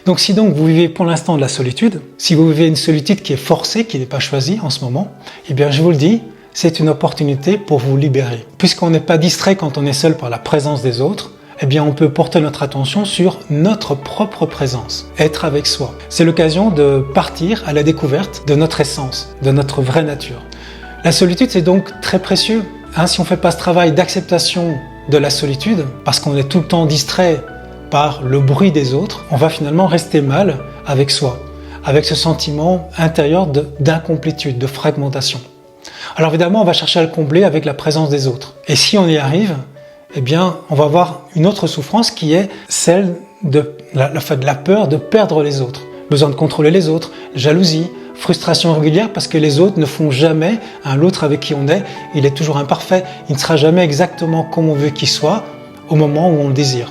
Donc si vous vivez pour l'instant de la solitude, si vous vivez une solitude qui est forcée, qui n'est pas choisie en ce moment, eh bien je vous le dis, c'est une opportunité pour vous libérer. Puisqu'on n'est pas distrait quand on est seul par la présence des autres, eh bien on peut porter notre attention sur notre propre présence, être avec soi. C'est l'occasion de partir à la découverte de notre essence, de notre vraie nature. La solitude, c'est donc très précieux. Si on ne fait pas ce travail d'acceptation de la solitude, parce qu'on est tout le temps distrait par le bruit des autres, on va finalement rester mal avec soi, avec ce sentiment intérieur d'incomplétude, de fragmentation. Alors évidemment, on va chercher à le combler avec la présence des autres. Et si on y arrive, eh bien, on va avoir une autre souffrance qui est celle de la peur de perdre les autres. Besoin de contrôler les autres, jalousie, frustration régulière parce que les autres ne font jamais, l'autre avec qui on est, il est toujours imparfait, il ne sera jamais exactement comme on veut qu'il soit au moment où on le désire.